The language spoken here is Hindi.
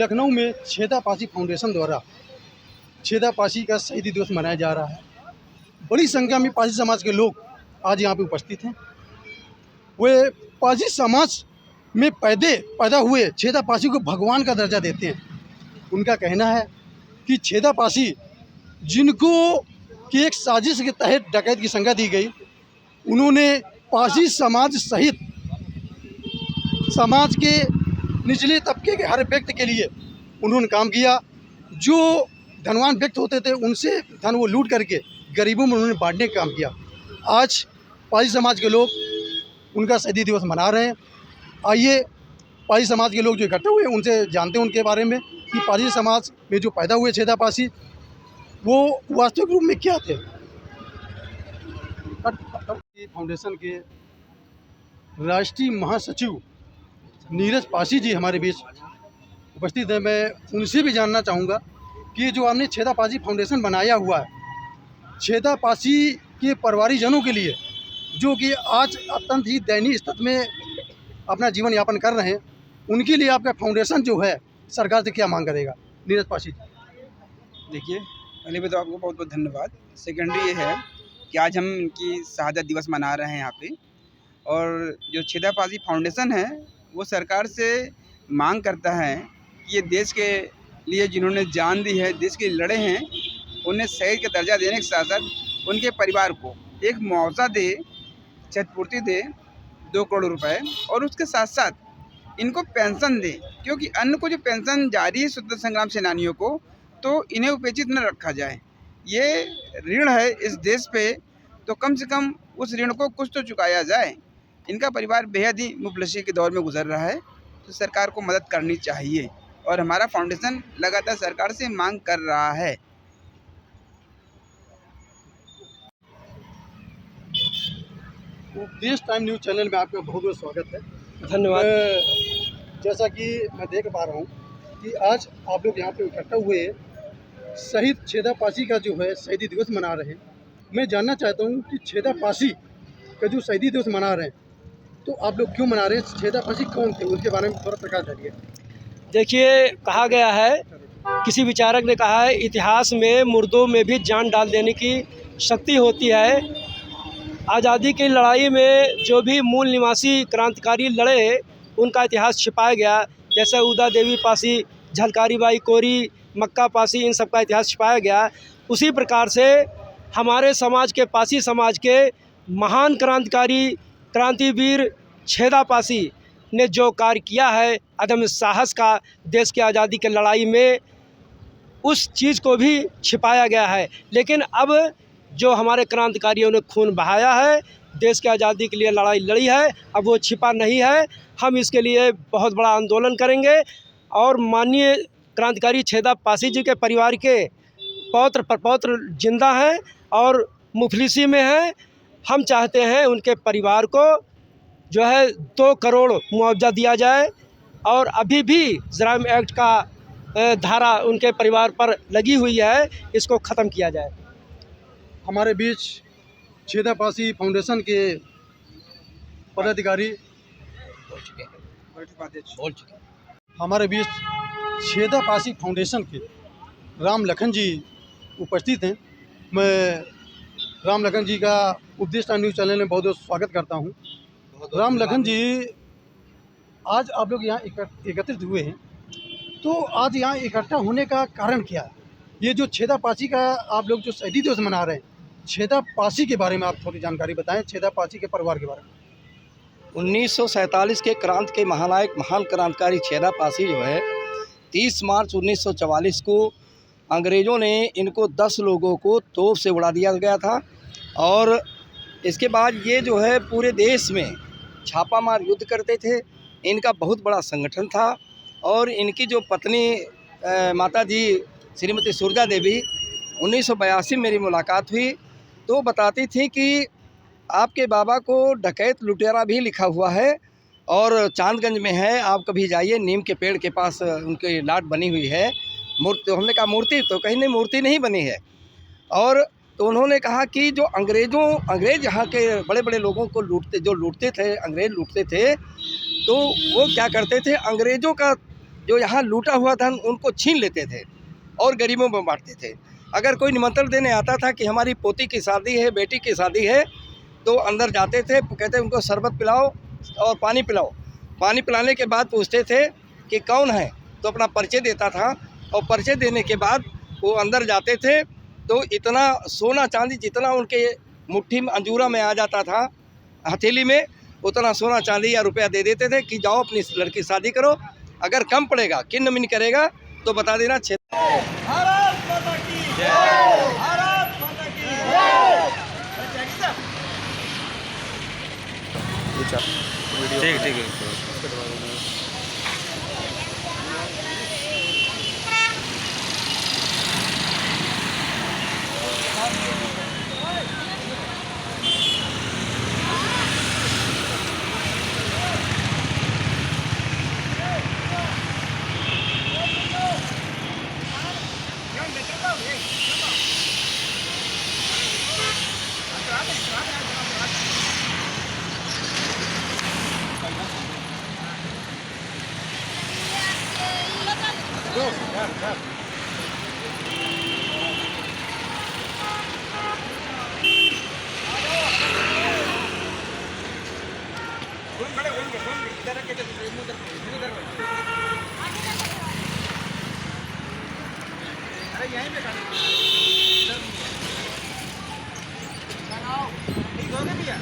लखनऊ में छेदा पासी फाउंडेशन द्वारा छेदा पासी का शहीदी दिवस मनाया जा रहा है। बड़ी संख्या में पासी समाज के लोग आज यहाँ पे उपस्थित हैं। वे पासी समाज में पैदा हुए छेदा पासी को भगवान का दर्जा देते हैं। उनका कहना है कि छेदा पासी जिनको कि एक साजिश के तहत डकैत की संज्ञा दी गई, उन्होंने पासी समाज सहित समाज के निचले तबके के हर व्यक्ति के लिए उन्होंने काम किया। जो धनवान व्यक्ति होते थे उनसे धन वो लूट करके गरीबों में उन्होंने बांटने का काम किया। आज पासी समाज के लोग उनका शहीदी दिवस मना रहे हैं। आइए पासी समाज के लोग जो इकट्ठे हुए उनसे जानते हैं उनके बारे में कि पासी समाज में जो पैदा हुए छेदा पासी वो वास्तविक रूप में क्या थे। फाउंडेशन के राष्ट्रीय महासचिव नीरज पासी जी हमारे बीच उपस्थित हैं। मैं उनसे भी जानना चाहूँगा कि जो आपने छेदा पासी फाउंडेशन बनाया हुआ है, छेदा पासी के परिवारीजनों के लिए जो कि आज अत्यंत ही दयनीय स्थिति में अपना जीवन यापन कर रहे हैं, उनके लिए आपका फाउंडेशन जो है सरकार से क्या मांग करेगा? नीरज पासी जी। देखिए, पहले भी तो आपको बहुत बहुत धन्यवाद। सेकेंडरी ये है कि आज हम इनकी शहादत दिवस मना रहे हैं यहाँ पे, और जो छेदा पासी फाउंडेशन है वो सरकार से मांग करता है कि ये देश के लिए जिन्होंने जान दी है, देश के लिए लड़े हैं, उन्हें शहीद का दर्जा देने के साथ साथ उनके परिवार को एक मुआवजा दे, क्षतिपूर्ति दे 2 करोड़ रुपए, और उसके साथ साथ इनको पेंशन दे, क्योंकि अन्य को जो पेंशन जारी है स्वतंत्रता संग्राम सेनानियों को, तो इन्हें उपेक्षित न रखा जाए। ये ऋण है इस देश पे, तो कम से कम उस ऋण को कुछ तो चुकाया जाए। इनका परिवार बेहद ही मुफलिसी के दौर में गुजर रहा है, तो सरकार को मदद करनी चाहिए, और हमारा फाउंडेशन लगातार सरकार से मांग कर रहा है। उपदेश टाइम न्यूज़ चैनल में आपका बहुत बहुत स्वागत है। धन्यवाद। जैसा कि मैं देख पा रहा हूँ कि आज आप लोग यहाँ पे इकट्ठा हुए शहीद छेदा पासी का जो है शहीदी दिवस मना रहे हैं। मैं जानना चाहता हूँ कि छेदा पासी का जो शहीदी दिवस मना रहे हैं, तो आप लोग क्यों मना रहे हैं? छेदा पासी कौन थे, उसके बारे में थोड़ा प्रकाश डालिए। देखिए, कहा गया है, किसी विचारक ने कहा है, इतिहास में मुर्दों में भी जान डाल देने की शक्ति होती है। आज़ादी की लड़ाई में जो भी मूल निवासी क्रांतिकारी लड़े, उनका इतिहास छिपाया गया। जैसे उदा देवी पासी, झलकारी बाई कोरी, मक्का पासी, इन सब का इतिहास छिपाया गया। उसी प्रकार से हमारे समाज के, पासी समाज के महान क्रांतिकारी, क्रांतिवीर छेदा पासी ने जो कार्य किया है अदम्य साहस का देश की आज़ादी की लड़ाई में, उस चीज़ को भी छिपाया गया है। लेकिन अब जो हमारे क्रांतिकारियों ने खून बहाया है, देश की आज़ादी के लिए लड़ाई लड़ी है, अब वो छिपा नहीं है। हम इसके लिए बहुत बड़ा आंदोलन करेंगे, और माननीय क्रांतिकारी छेदा पासी जी के परिवार के पौत्र प्रपौत्र जिंदा हैं और मुफलिसी में हैं। हम चाहते हैं उनके परिवार को जो है 2 करोड़ मुआवजा दिया जाए, और अभी भी जराइम एक्ट का धारा उनके परिवार पर लगी हुई है, इसको ख़त्म किया जाए। हमारे बीच छेदा पासी फाउंडेशन के पदाधिकारी बोल चुके। हमारे बीच छेदा पासी फाउंडेशन के राम लखन जी उपस्थित हैं। मैं राम लखन जी का उपदेश टाइम न्यूज़ चैनल में बहुत बहुत स्वागत करता हूं। राम लखन जी, आज आप लोग यहाँ एकत्रित हुए हैं, तो आज यहाँ इकट्ठा होने का कारण क्या है? ये जो छेदा पासी का आप लोग जो शहीदी दिवस मना रहे हैं, छेदा पासी के बारे में आप थोड़ी जानकारी बताएं, छेदा पासी के परिवार के बारे में। 1947 के क्रांति के महानायक, महान क्रांतिकारी छेदा पासी जो है, 30 मार्च 1944 को अंग्रेज़ों ने इनको 10 लोगों को तोप से उड़ा दिया गया था, और इसके बाद ये जो है पूरे देश में छापामार युद्ध करते थे। इनका बहुत बड़ा संगठन था, और इनकी जो पत्नी माता जी श्रीमती सुरजा देवी, 1982 में मेरी मुलाकात हुई, तो बताती थी कि आपके बाबा को डकैत लुटेरा भी लिखा हुआ है, और चांदगंज में है, आप कभी जाइए, नीम के पेड़ के पास उनकी लाट बनी हुई है मूर्ति। हमने कहा मूर्ति? तो कहीं नहीं, मूर्ति नहीं बनी है। और तो उन्होंने कहा कि जो अंग्रेज़ यहाँ के बड़े बड़े लोगों को लूटते थे, अंग्रेज़ लूटते थे, तो वो क्या करते थे, अंग्रेज़ों का जो यहाँ लूटा हुआ धन उनको छीन लेते थे और गरीबों में बांटते थे। अगर कोई निमंत्रण देने आता था कि हमारी पोती की शादी है, बेटी की शादी है, तो अंदर जाते थे, कहते उनको शरबत पिलाओ और पानी पिलाओ। पानी पिलाने के बाद पूछते थे कि कौन है, तो अपना परिचय देता था और परिचय देने के बाद वो अंदर जाते थे तो इतना सोना चांदी जितना उनके मुट्ठी में अंजूरा में आ जाता था, हथेली में, उतना सोना चांदी या रुपया दे देते थे कि जाओ अपनी लड़की शादी करो। अगर कम पड़ेगा, किन्न मिन्न करेगा तो बता देना। ठीक ठीक है। अरे यहीं पे खड़े, ठीक हो गया भैया।